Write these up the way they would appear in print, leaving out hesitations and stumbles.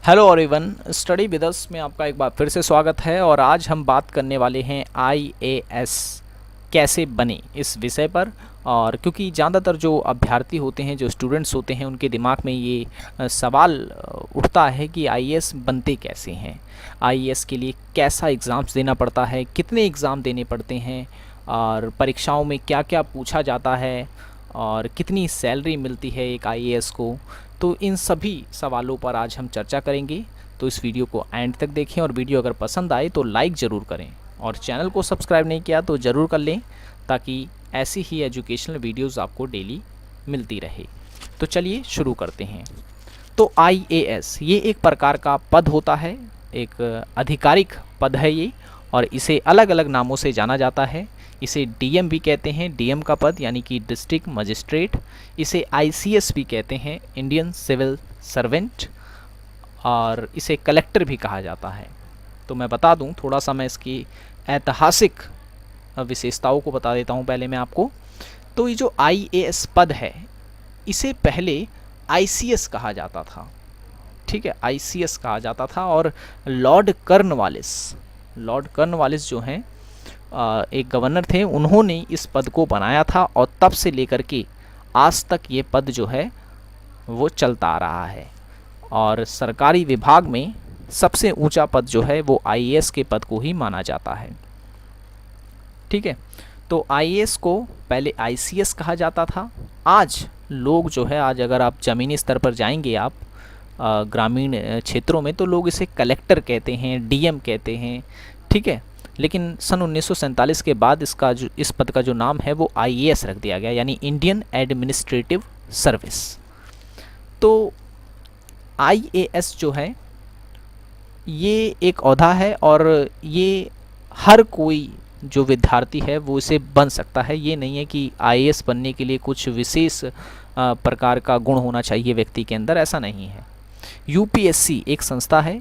Hello everyone, study with us में आपका एक बार फिर से स्वागत है। और आज हम बात करने वाले हैं आईएएस कैसे बने इस विषय पर। और क्योंकि ज़्यादातर जो अभ्यर्थी होते हैं, जो स्टूडेंट्स होते हैं, उनके दिमाग में ये सवाल उठता है कि आईएएस बनते कैसे हैं, आईएएस के लिए कैसा एग्ज़ाम्स देना पड़ता है, कितने एग्ज़ाम देने पड़ते हैं, और परीक्षाओं में क्या क्या पूछा जाता है, और कितनी सैलरी मिलती है एक आईएएस को। तो इन सभी सवालों पर आज हम चर्चा करेंगे। तो इस वीडियो को एंड तक देखें, और वीडियो अगर पसंद आए तो लाइक ज़रूर करें, और चैनल को सब्सक्राइब नहीं किया तो ज़रूर कर लें, ताकि ऐसी ही एजुकेशनल वीडियोस आपको डेली मिलती रहे। तो चलिए शुरू करते हैं। तो आईएएस ये एक प्रकार का पद होता है, एक आधिकारिक पद है ये, और इसे अलग अलग नामों से जाना जाता है। इसे डीएम भी कहते हैं, डीएम का पद यानी कि डिस्ट्रिक्ट मजिस्ट्रेट। इसे आईसीएस भी कहते हैं, इंडियन सिविल सर्वेंट, और इसे कलेक्टर भी कहा जाता है। तो मैं बता दूं, थोड़ा सा मैं इसकी ऐतिहासिक विशेषताओं को बता देता हूं पहले मैं आपको। तो ये जो आईएएस पद है, इसे पहले आईसीएस कहा जाता था। ठीक है, आईसीएस कहा जाता था। और लॉर्ड कर्नवालिस जो हैं, एक गवर्नर थे, उन्होंने इस पद को बनाया था, और तब से लेकर के आज तक ये पद जो है वो चलता आ रहा है। और सरकारी विभाग में सबसे ऊंचा पद जो है वो आईएएस के पद को ही माना जाता है। ठीक है, तो आईएएस को पहले आईसीएस कहा जाता था। आज लोग जो है, आज अगर आप ज़मीनी स्तर पर जाएंगे, आप ग्रामीण क्षेत्रों में, तो लोग इसे कलेक्टर कहते हैं, डीएम कहते हैं। ठीक है, लेकिन सन 1947 के बाद इस पद का जो नाम है वो आईएएस रख दिया गया, यानी इंडियन एडमिनिस्ट्रेटिव सर्विस। तो आईएएस जो है ये एक ओहदा है, और ये हर कोई जो विद्यार्थी है वो इसे बन सकता है। ये नहीं है कि आईएएस बनने के लिए कुछ विशेष प्रकार का गुण होना चाहिए व्यक्ति के अंदर, ऐसा नहीं है। यूपीएससी एक संस्था है,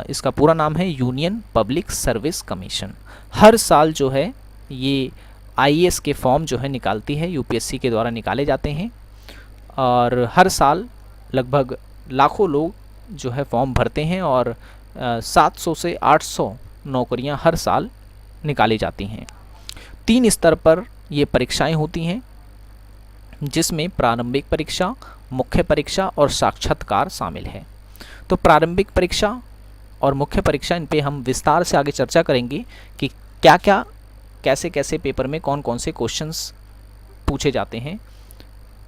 इसका पूरा नाम है यूनियन पब्लिक सर्विस कमीशन। हर साल जो है ये आईएएस के फॉर्म जो है निकालती है, यूपीएससी के द्वारा निकाले जाते हैं। और हर साल लगभग लाखों लोग जो है फॉर्म भरते हैं, और 700 से 800 नौकरियां हर साल निकाली जाती हैं। 3 स्तर पर ये परीक्षाएं होती हैं, जिसमें प्रारंभिक परीक्षा, मुख्य परीक्षा और साक्षात्कार शामिल है। तो प्रारंभिक परीक्षा और मुख्य परीक्षा, इन पे हम विस्तार से आगे चर्चा करेंगे कि क्या क्या, कैसे कैसे पेपर में कौन कौन से क्वेश्चंस पूछे जाते हैं।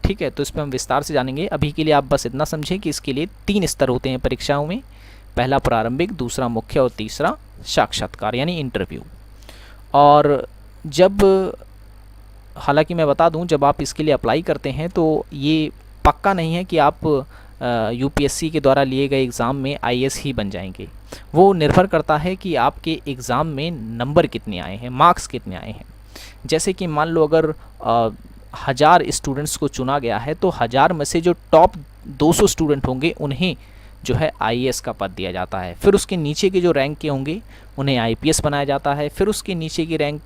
ठीक है, तो इस पर हम विस्तार से जानेंगे। अभी के लिए आप बस इतना समझें कि इसके लिए 3 स्तर होते हैं परीक्षाओं में, पहला प्रारंभिक, दूसरा मुख्य, और तीसरा साक्षात्कार यानी इंटरव्यू। और जब, हालांकि मैं बता दूं, जब आप इसके लिए अप्लाई करते हैं तो ये पक्का नहीं है कि आप यूपीएससी के द्वारा लिए गए एग्ज़ाम में आईएएस ही बन जाएंगे। वो निर्भर करता है कि आपके एग्ज़ाम में नंबर कितने आए हैं, मार्क्स कितने आए हैं। जैसे कि मान लो अगर 1000 स्टूडेंट्स को चुना गया है, तो 1000 में से जो टॉप 200 स्टूडेंट होंगे उन्हें जो है आईएएस का पद दिया जाता है। फिर उसके नीचे के जो रैंक के होंगे उन्हें आईपीएस बनाया जाता है। फिर उसके नीचे की रैंक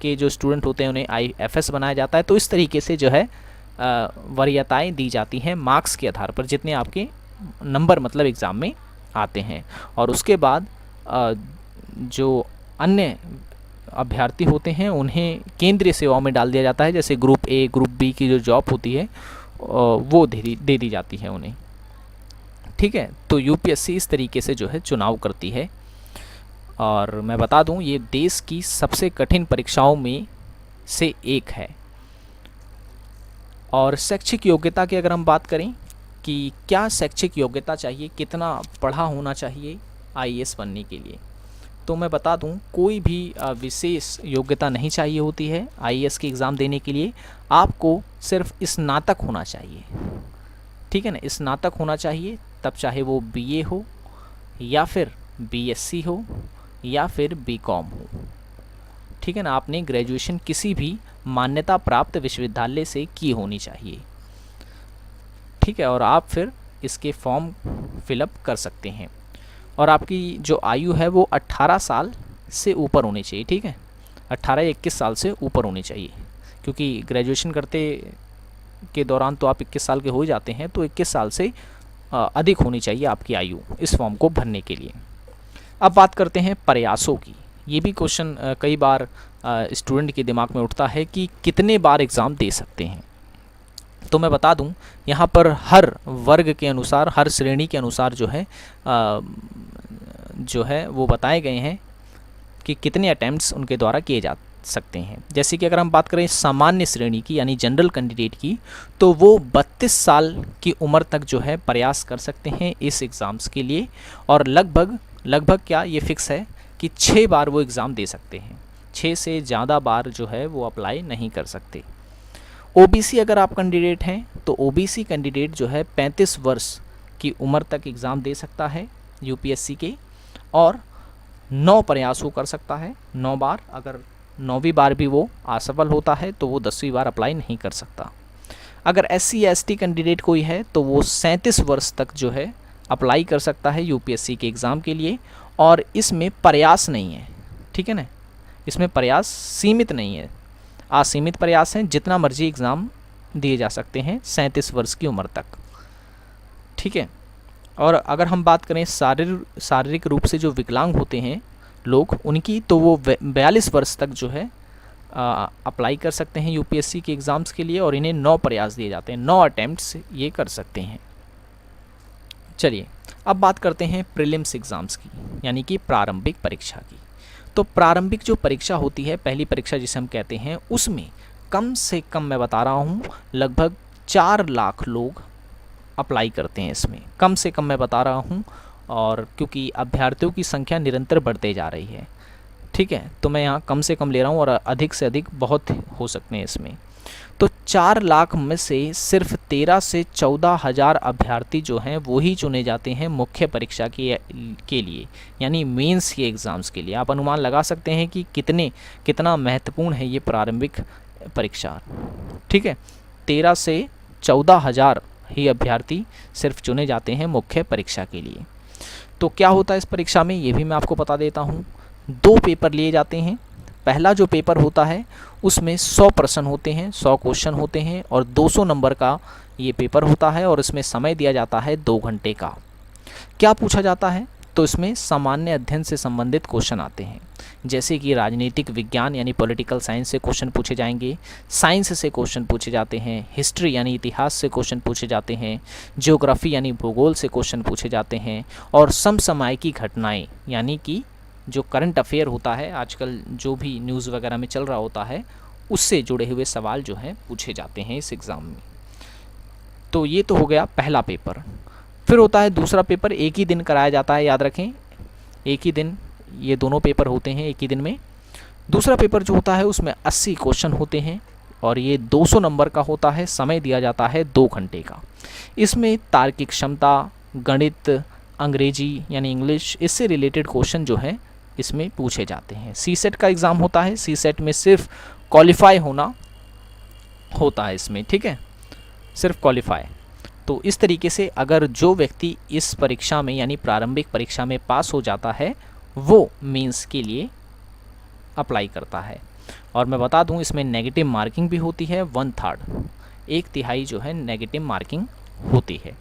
के जो स्टूडेंट होते हैं उन्हें आईएफएस बनाया जाता है। तो इस तरीके से जो है वरीयताएँ दी जाती हैं मार्क्स के आधार पर, जितने आपके नंबर मतलब एग्ज़ाम में आते हैं। और उसके बाद जो अन्य अभ्यर्थी होते हैं उन्हें केंद्रीय सेवाओं में डाल दिया जाता है। जैसे ग्रुप ए, ग्रुप बी की जो जॉब होती है वो दे दी जाती है उन्हें। ठीक है, तो यूपीएससी इस तरीके से जो है चुनाव करती है। और मैं बता दूं, ये देश की सबसे कठिन परीक्षाओं में से एक है। और शैक्षिक योग्यता की अगर हम बात करें कि क्या शैक्षिक योग्यता चाहिए, कितना पढ़ा होना चाहिए आईएएस बनने के लिए, तो मैं बता दूं, कोई भी विशेष योग्यता नहीं चाहिए होती है आईएएस के एग्ज़ाम देने के लिए। आपको सिर्फ स्नातक होना चाहिए। ठीक है ना, स्नातक होना चाहिए, तब चाहे वो बीए हो, या फिर बीएससी हो, या फिर बीकॉम हो। ठीक है ना, आपने ग्रेजुएशन किसी भी मान्यता प्राप्त विश्वविद्यालय से की होनी चाहिए। ठीक है, और आप फिर इसके फॉर्म फिलअप कर सकते हैं। और आपकी जो आयु है वो 18 साल से ऊपर होनी चाहिए। ठीक है, 18 या 21 साल से ऊपर होनी चाहिए, क्योंकि ग्रेजुएशन करते के दौरान तो आप 21 साल के हो ही जाते हैं, तो 21 साल से अधिक होनी चाहिए आपकी आयु इस फॉर्म को भरने के लिए। अब बात करते हैं प्रयासों की। ये भी क्वेश्चन कई बार स्टूडेंट के दिमाग में उठता है कि कितने बार एग्ज़ाम दे सकते हैं। तो मैं बता दूं, यहाँ पर हर वर्ग के अनुसार, हर श्रेणी के अनुसार जो है वो बताए गए हैं कि कितने अटैम्प्ट्स उनके द्वारा किए जा सकते हैं। जैसे कि अगर हम बात करें सामान्य श्रेणी की यानी जनरल कैंडिडेट की, तो वो 32 साल की उम्र तक जो है प्रयास कर सकते हैं इस एग्ज़ाम्स के लिए, और लगभग क्या ये फिक्स है कि 6 बार वो एग्ज़ाम दे सकते हैं। 6 से ज़्यादा बार जो है वो अप्लाई नहीं कर सकते। ओबीसी अगर आप कैंडिडेट हैं तो ओबीसी कैंडिडेट जो है 35 वर्ष की उम्र तक एग्ज़ाम दे सकता है यूपीएससी के, और 9 प्रयासों कर सकता है, 9 बार। अगर 9वीं बार भी वो असफल होता है तो वो 10वीं बार अप्लाई नहीं कर सकता। अगर एससी या एसटी कैंडिडेट कोई है तो वो 37 वर्ष तक जो है अप्लाई कर सकता है यूपीएससी के एग्ज़ाम के लिए, और इसमें प्रयास नहीं है, ठीक है ना, इसमें प्रयास सीमित नहीं है, असीमित प्रयास हैं, जितना मर्जी एग्ज़ाम दिए जा सकते हैं 37 वर्ष की उम्र तक, ठीक है। और अगर हम बात करें शारीरिक रूप से जो विकलांग होते हैं लोग, उनकी, तो वो 42 वर्ष तक जो है अप्लाई कर सकते हैं यूपीएससी के एग्ज़ाम्स के लिए, और इन्हें 9 प्रयास दिए जाते हैं, 9 अटैम्प्ट्स ये कर सकते हैं। चलिए अब बात करते हैं प्रीलिम्स एग्ज़ाम्स की, यानी कि प्रारंभिक परीक्षा की। तो प्रारंभिक जो परीक्षा होती है, पहली परीक्षा जिसे हम कहते हैं, उसमें कम से कम मैं बता रहा हूँ लगभग 4 लाख लोग अप्लाई करते हैं इसमें, कम से कम मैं बता रहा हूँ, और क्योंकि अभ्यर्थियों की संख्या निरंतर बढ़ते जा रही है, ठीक है, तो मैं यहाँ कम से कम ले रहा हूँ, और अधिक से अधिक बहुत हो सकते हैं इसमें। तो 4 लाख में से सिर्फ 13 से 14 हज़ार अभ्यर्थी जो हैं वो ही चुने जाते हैं मुख्य परीक्षा के लिए, यानी मेंस के एग्ज़ाम्स के लिए। आप अनुमान लगा सकते हैं कि कितना महत्वपूर्ण है ये प्रारंभिक परीक्षा, ठीक है। 13 से 14 हज़ार ही अभ्यर्थी सिर्फ चुने जाते हैं मुख्य परीक्षा के लिए। तो क्या होता है इस परीक्षा में, ये भी मैं आपको बता देता हूँ। 2 पेपर लिए जाते हैं। पहला जो पेपर होता है उसमें 100 प्रश्न होते हैं, 100 क्वेश्चन होते हैं, और 200 नंबर का ये पेपर होता है, और इसमें समय दिया जाता है 2 घंटे का। क्या पूछा जाता है, तो इसमें सामान्य अध्ययन से संबंधित क्वेश्चन आते हैं, जैसे कि राजनीतिक विज्ञान यानी पॉलिटिकल साइंस से क्वेश्चन पूछे जाएंगे, साइंस से क्वेश्चन पूछे जाते हैं, हिस्ट्री यानी इतिहास से क्वेश्चन पूछे जाते हैं, ज्योग्राफी यानी भूगोल से क्वेश्चन पूछे जाते हैं, और समसामयिकी घटनाएं यानी कि जो करंट अफेयर होता है, आजकल जो भी न्यूज़ वगैरह में चल रहा होता है, उससे जुड़े हुए सवाल जो हैं पूछे जाते हैं इस एग्ज़ाम में। तो ये तो हो गया पहला पेपर। फिर होता है दूसरा पेपर, एक ही दिन कराया जाता है, याद रखें, एक ही दिन ये दोनों पेपर होते हैं एक ही दिन में। दूसरा पेपर जो होता है उसमें 80 क्वेश्चन होते हैं, और ये 200 नंबर का होता है, समय दिया जाता है 2 घंटे का। इसमें तार्किक क्षमता, गणित, अंग्रेजी यानी इंग्लिश, इससे रिलेटेड क्वेश्चन जो है इसमें पूछे जाते हैं। सीसेट का एग्ज़ाम होता है, सीसेट में सिर्फ क्वालिफाई होना होता है इसमें, ठीक है, सिर्फ क्वालिफाई। तो इस तरीके से अगर जो व्यक्ति इस परीक्षा में यानी प्रारंभिक परीक्षा में पास हो जाता है वो मेंस के लिए अप्लाई करता है। और मैं बता दूं इसमें नेगेटिव मार्किंग भी होती है, 1/3, 1/3 जो है नेगेटिव मार्किंग होती है।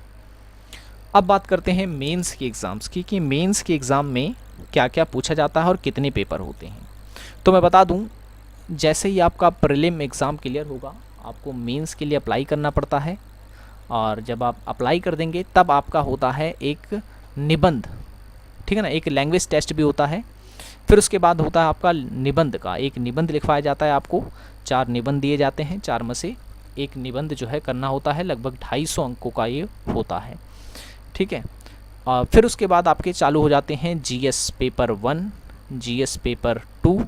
अब बात करते हैं मेंस के एग्ज़ाम्स की, कि मेंस के एग्ज़ाम में क्या क्या पूछा जाता है और कितने पेपर होते हैं। तो मैं बता दूं, जैसे ही आपका प्रीलिम एग्ज़ाम क्लियर होगा आपको मेंस के लिए अप्लाई करना पड़ता है, और जब आप अप्लाई कर देंगे तब आपका होता है एक निबंध, ठीक है ना, एक लैंग्वेज टेस्ट भी होता है। फिर उसके बाद होता है आपका निबंध का, एक निबंध लिखवाया जाता है आपको, 4 निबंध दिए जाते हैं, 4 में से एक निबंध जो है करना होता है, लगभग 250 अंकों का ये होता है, ठीक है। और फिर उसके बाद आपके चालू हो जाते हैं जीएस पेपर 1, जीएस पेपर 2,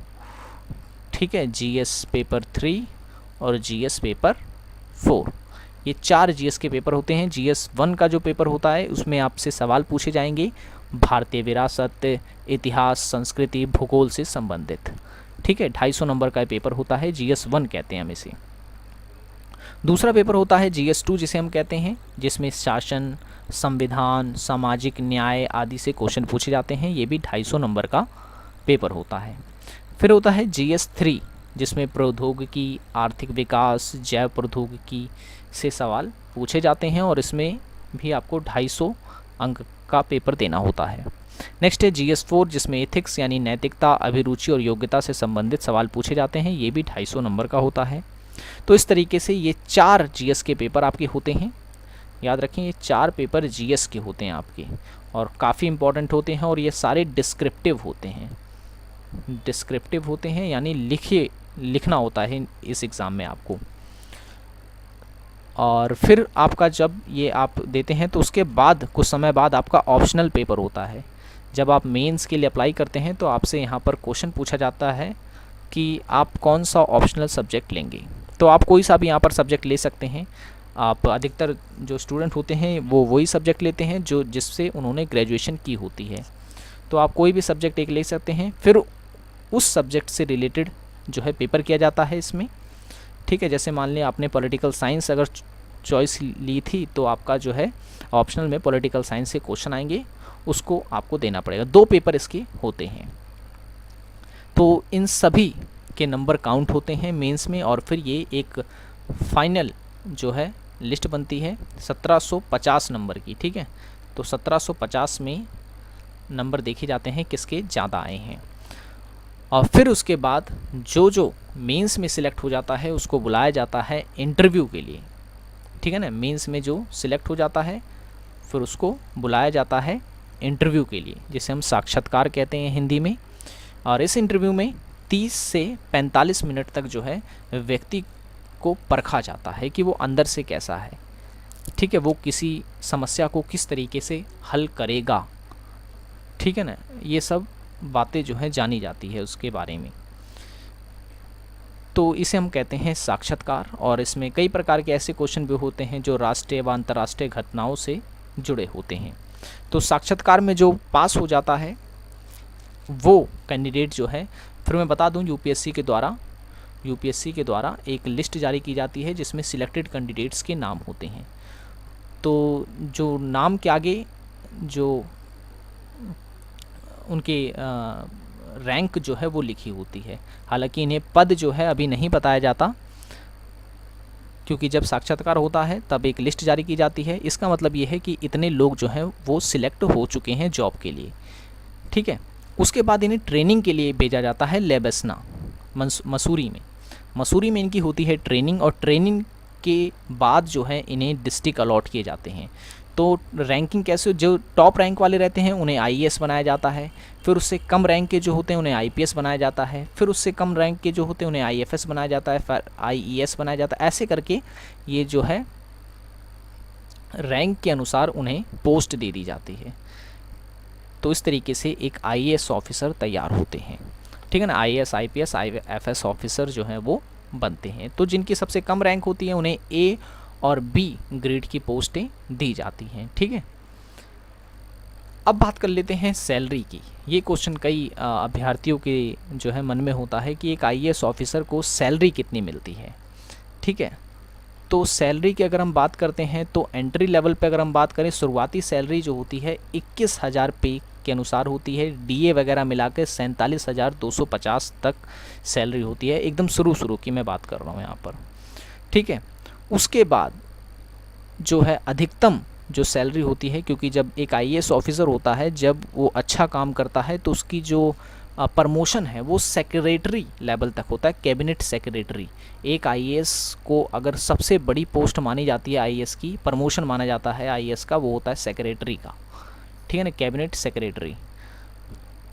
ठीक है, जीएस पेपर 3 और जीएस पेपर 4। ये 4 जीएस के पेपर होते हैं। जीएस 1 का जो पेपर होता है उसमें आपसे सवाल पूछे जाएंगे भारतीय विरासत, इतिहास, संस्कृति, भूगोल से संबंधित, ठीक है, 250 नंबर का पेपर होता है, जीएस 1 कहते हैं हम इसे। दूसरा पेपर होता है जीएस 2 जिसे हम कहते हैं, जिसमें शासन, संविधान, सामाजिक न्याय आदि से क्वेश्चन पूछे जाते हैं, ये भी 250 नंबर का पेपर होता है। फिर होता है जीएस 3 जिसमें प्रौद्योगिकी, आर्थिक विकास, जैव प्रौद्योगिकी से सवाल पूछे जाते हैं, और इसमें भी आपको 250 अंक का पेपर देना होता है। नेक्स्ट है GS4 जिसमें एथिक्स यानी नैतिकता, अभिरुचि और योग्यता से संबंधित सवाल पूछे जाते हैं, ये भी 250 नंबर का होता है। तो इस तरीके से ये 4 GS के पेपर आपके होते हैं। याद रखें ये 4 पेपर GS के होते हैं आपके और काफ़ी इंपॉर्टेंट होते हैं और ये सारे डिस्क्रिप्टिव होते हैं। डिस्क्रिप्टिव होते हैं यानी लिखना होता है इस एग्ज़ाम में आपको। और फिर आपका जब ये आप देते हैं तो उसके बाद कुछ समय बाद आपका ऑप्शनल पेपर होता है। जब आप मेंस के लिए अप्लाई करते हैं तो आपसे यहाँ पर क्वेश्चन पूछा जाता है कि आप कौन सा ऑप्शनल सब्जेक्ट लेंगे। तो आप कोई सा भी यहाँ पर सब्जेक्ट ले सकते हैं। आप अधिकतर जो स्टूडेंट होते हैं वो वही सब्जेक्ट लेते हैं जो जिससे उन्होंने ग्रेजुएशन की होती है। तो आप कोई भी सब्जेक्ट एक ले सकते हैं, फिर उस सब्जेक्ट से रिलेटेड जो है पेपर किया जाता है इसमें। ठीक है, जैसे मान लें आपने पॉलिटिकल साइंस अगर चॉइस ली थी तो आपका जो है ऑप्शनल में पॉलिटिकल साइंस से क्वेश्चन आएंगे, उसको आपको देना पड़ेगा। 2 पेपर इसके होते हैं। तो इन सभी के नंबर काउंट होते हैं मेंस में और फिर ये एक फाइनल जो है लिस्ट बनती है 1750 नंबर की। ठीक है, तो 1750 में नंबर देखे जाते हैं किसके ज़्यादा आए हैं। और फिर उसके बाद जो मेंस में सिलेक्ट हो जाता है उसको बुलाया जाता है इंटरव्यू के लिए। ठीक है ना, मेंस में जो सिलेक्ट हो जाता है फिर उसको बुलाया जाता है इंटरव्यू के लिए, जिसे हम साक्षात्कार कहते हैं हिंदी में। और इस इंटरव्यू में 30 से 45 मिनट तक जो है व्यक्ति को परखा जाता है कि वो अंदर से कैसा है। ठीक है, वो किसी समस्या को किस तरीके से हल करेगा। ठीक है ना, ये सब बातें जो है जानी जाती है उसके बारे में। तो इसे हम कहते हैं साक्षात्कार। और इसमें कई प्रकार के ऐसे क्वेश्चन भी होते हैं जो राष्ट्रीय व अंतर्राष्ट्रीय घटनाओं से जुड़े होते हैं। तो साक्षात्कार में जो पास हो जाता है वो कैंडिडेट जो है, फिर मैं बता दूं यूपीएससी के द्वारा एक लिस्ट जारी की जाती है जिसमें सिलेक्टेड कैंडिडेट्स के नाम होते हैं। तो जो नाम के आगे जो उनके रैंक जो है वो लिखी होती है। हालांकि इन्हें पद जो है अभी नहीं बताया जाता, क्योंकि जब साक्षात्कार होता है तब एक लिस्ट जारी की जाती है। इसका मतलब ये है कि इतने लोग जो हैं वो सिलेक्ट हो चुके हैं जॉब के लिए। ठीक है, उसके बाद इन्हें ट्रेनिंग के लिए भेजा जाता है लेबसना मसूरी में इनकी होती है ट्रेनिंग। और ट्रेनिंग के बाद जो है इन्हें डिस्ट्रिक्ट अलॉट किए जाते हैं। तो रैंकिंग कैसे, जो टॉप रैंक वाले रहते हैं उन्हें आईएएस बनाया जाता है, फिर उससे कम रैंक के जो होते हैं उन्हें आईपीएस बनाया जाता है, फिर उससे कम रैंक के जो होते हैं उन्हें आईएफएस बनाया जाता है, फिर आईईएस बनाया जाता है। ऐसे करके ये जो है रैंक के अनुसार उन्हें पोस्ट दे दी जाती है। तो इस तरीके से एक आईएएस ऑफिसर तैयार होते हैं। ठीक है ना, आईएएस आईपीएस आईएफएस ऑफिसर जो हैं वो बनते हैं। तो जिनकी सबसे कम रैंक होती है उन्हें ए और बी ग्रेड की पोस्टें दी जाती हैं। ठीक है, अब बात कर लेते हैं सैलरी की। ये क्वेश्चन कई अभ्यर्थियों के जो है मन में होता है कि एक आईएएस ऑफिसर को सैलरी कितनी मिलती है। ठीक है, तो सैलरी की अगर हम बात करते हैं तो एंट्री लेवल पे अगर हम बात करें, शुरुआती सैलरी जो होती है 21,000 पे के अनुसार होती है। डीए वगैरह मिलाकर 47,250 तक सैलरी होती है। एकदम शुरू की मैं बात कर रहा हूँ यहाँ पर। ठीक है, उसके बाद जो है अधिकतम जो सैलरी होती है, क्योंकि जब एक आईएएस ऑफिसर होता है जब वो अच्छा काम करता है तो उसकी जो प्रमोशन है वो सेक्रेटरी लेवल तक होता है, कैबिनेट सेक्रेटरी। एक आईएएस को अगर सबसे बड़ी पोस्ट मानी जाती है आईएएस की, प्रमोशन माना जाता है आईएएस का, वो होता है सेक्रेटरी का। ठीक है ना, कैबिनेट सेक्रेटरी।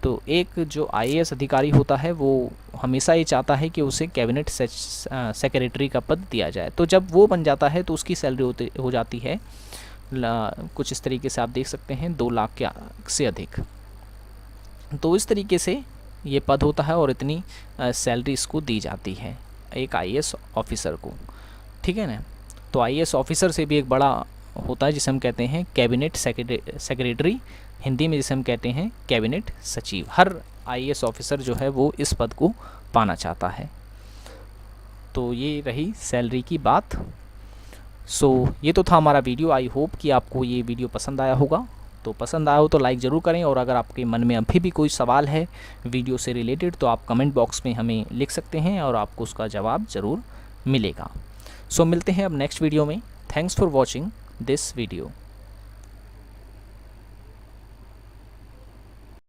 तो एक जो आईएएस अधिकारी होता है वो हमेशा ये चाहता है कि उसे कैबिनेट सेक्रेटरी का पद दिया जाए। तो जब वो बन जाता है तो उसकी सैलरी हो जाती है कुछ इस तरीके से, आप देख सकते हैं 2 लाख से अधिक। तो इस तरीके से ये पद होता है और इतनी सैलरी इसको दी जाती है एक आईएएस ऑफिसर को। ठीक है ना, तो आईएएस ऑफिसर से भी एक बड़ा होता है जिसे हम कहते हैं कैबिनेट सेक्रेटरी, हिंदी में जिसे हम कहते हैं कैबिनेट सचिव। हर आईएएस ऑफिसर जो है वो इस पद को पाना चाहता है। तो ये रही सैलरी की बात। ये तो था हमारा वीडियो। आई होप कि आपको ये वीडियो पसंद आया होगा। तो पसंद आया हो तो लाइक ज़रूर करें, और अगर आपके मन में अभी भी कोई सवाल है वीडियो से रिलेटेड तो आप कमेंट बॉक्स में हमें लिख सकते हैं और आपको उसका जवाब ज़रूर मिलेगा। मिलते हैं अब नेक्स्ट वीडियो में। Thanks for watching this video.